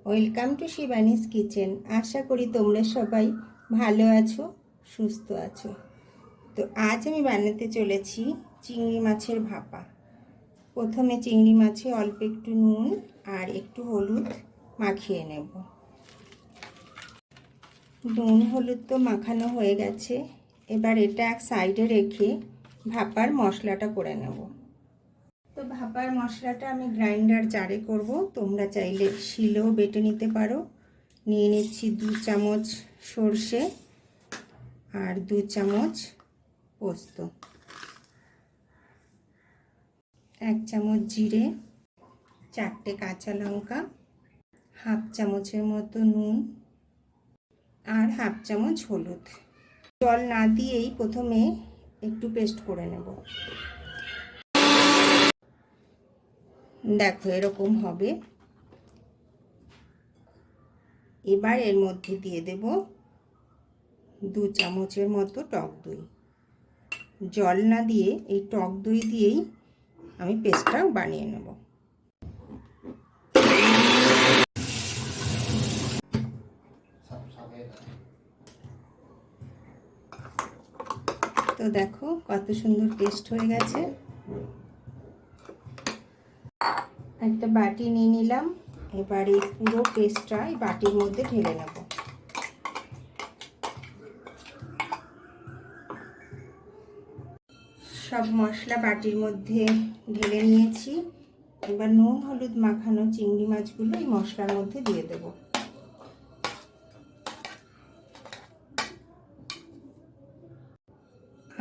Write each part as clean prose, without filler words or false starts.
Welcome to Shivani's kitchen. আশা করি তোমরা সবাই ভালো আছো, সুস্থ আছো। তো আজ আমি বানাতে চলেছি চিংড়ি মাছের ভাপা। প্রথমে চিংড়ি মাছে অল্প একটু নুন আর একটু হলুদ মাখিয়ে নেব। নুন হলুদ তো মাখানো হয়ে গেছে, এবার এটা এক সাইডে রেখে ভাপার মশলাটা করে নেব। তো ভাপার মশলাটা আমি গ্রাইন্ডার জারে করব, তোমরা চাইলে শিলেও বেটে নিতে পারো। নিয়ে নিচ্ছি 2 চামচ সর্ষে আর 2 চামচ পোস্ত, 1 চামচ জিরে, 4টে কাঁচা লঙ্কা, হাফ চামচের মতো নুন আর হাফ চামচ হলুদ। জল না দিয়েই প্রথমে একটু পেস্ট করে নেব। দেখো এরকম হবে। এবার এর মধ্যে দিয়ে দেব 2 চামচের মতো টক দই। জল না দিয়ে এই টক দই দিয়েই আমি পেস্টটা বানিয়ে নেব। তো দেখো কত সুন্দর পেস্ট হয়ে গেছে। একটা বাটি নিয়ে নিলাম, এবার এই পুরো পেস্টটা এই বাটির মধ্যে ঢেলে নেব। সব মশলা বাটির মধ্যে ঢেলে নিয়েছি। এবার নুন হলুদ মাখানো চিংড়ি মাছগুলো এই মশলার মধ্যে দিয়ে দেব।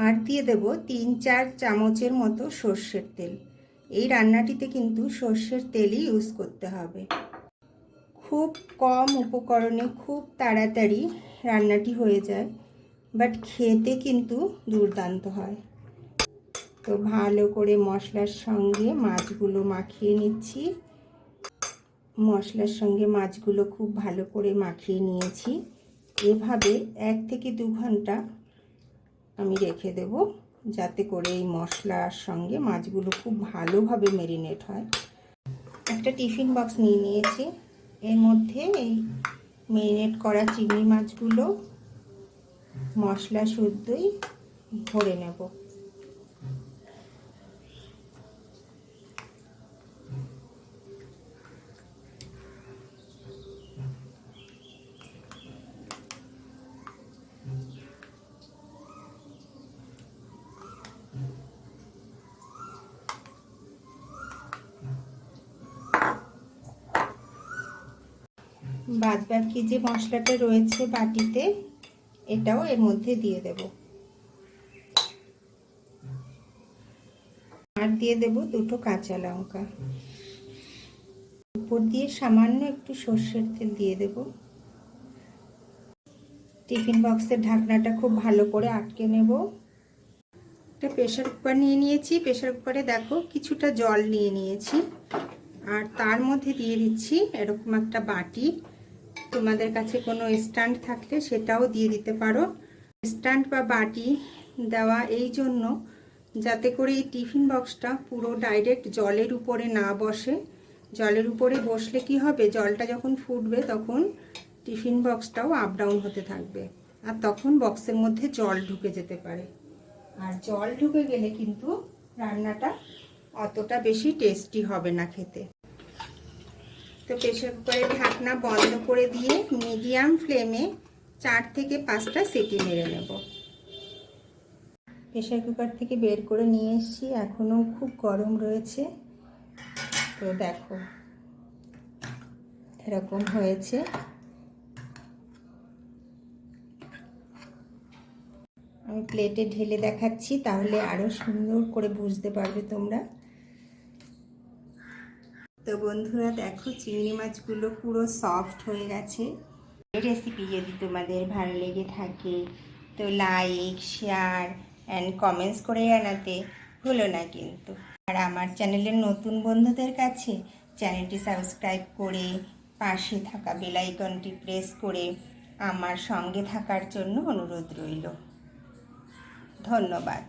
আর দিয়ে দেব 3-4 চামচের মতো সর্ষের তেল। এই রান্নাটিতে কিন্তু সর্ষের তেলই ইউজ করতে হবে। খুব কম উপকরণে খুব তাড়াতাড়ি রান্নাটি হয়ে যায়, বাট খেতে কিন্তু দুর্দান্ত হয়। তো ভালো করে মশলার সঙ্গে মাছগুলো মাখিয়ে নিচ্ছি। মশলার সঙ্গে মাছগুলো খুব ভালো করে মাখিয়ে নিয়েছি। এভাবে 1 থেকে 2 ঘন্টা আমি রেখে দেব, যাতে করে এই মশলার সঙ্গে মাছগুলো খুব ভালোভাবে ম্যারিনেট হয়। একটা টিফিন বক্স নিয়ে নিয়েছি, এর মধ্যে এই ম্যারিনেট করা চিংড়ি মাছগুলো মশলা শুদ্ধই ভরে নেব। বাদ বাকি যে মশলাটা রয়েছে বাটিতে, এটাও এর মধ্যে দিয়ে দেব। আর দিয়ে দেব 2টো কাঁচা লঙ্কা। উপর দিয়ে সামান্য একটু সর্ষের তেল দিয়ে দেব। টিফিন বক্সের ঢাকনাটা খুব ভালো করে আটকে নেব। একটা প্রেসার কুকার নিয়ে নিয়েছি। প্রেসার কুকারে দেখো কিছুটা জল নিয়ে নিয়েছি, আর তার মধ্যে দিয়ে দিচ্ছি এরকম একটা বাটি। তোমাদের কাছে কোনো স্ট্যান্ড থাকলে সেটাও দিয়ে দিতে পারো। স্ট্যান্ড বা বাটি দেওয়া এই জন্য যাতে করে এই টিফিন বক্সটা পুরো ডাইরেক্ট জলের উপরে না বসে। জলের উপরে বসলে কি হবে, জলটা যখন ফুটবে তখন টিফিন বক্সটাও আপ ডাউন হতে থাকবে, আর তখন বক্সের মধ্যে জল ঢুকে যেতে পারে। আর জল ঢুকে গেলে কিন্তু রান্নাটা অতটা বেশি টেস্টি হবে না খেতে। তো প্রেসার কুকারের ঢাকনা বন্ধ করে দিয়ে মিডিয়াম ফ্লেমে 4 থেকে 5টা সিটি মেরে নেব। প্রেসার কুকার থেকে বের করে নিয়ে এসেছি, এখনও খুব গরম রয়েছে। তো দেখো এরকম হয়েছে। আমি প্লেটে ঢেলে দেখাচ্ছি, তাহলে আরও সুন্দর করে বুঝতে পারবে তোমরা। তো বন্ধুরা দেখো চিংড়ি মাছগুলো পুরো সফট হয়ে গেছে। এই রেসিপি যদি তোমাদের ভালো লেগে থাকে তো লাইক, শেয়ার অ্যান্ড কমেন্টস করে জানাতে ভুলো না কিন্তু। আর আমার চ্যানেলের নতুন বন্ধুদের কাছে চ্যানেলটি সাবস্ক্রাইব করে পাশে থাকা বেল আইকনটি প্রেস করে আমার সঙ্গে থাকার জন্য অনুরোধ রইল। ধন্যবাদ।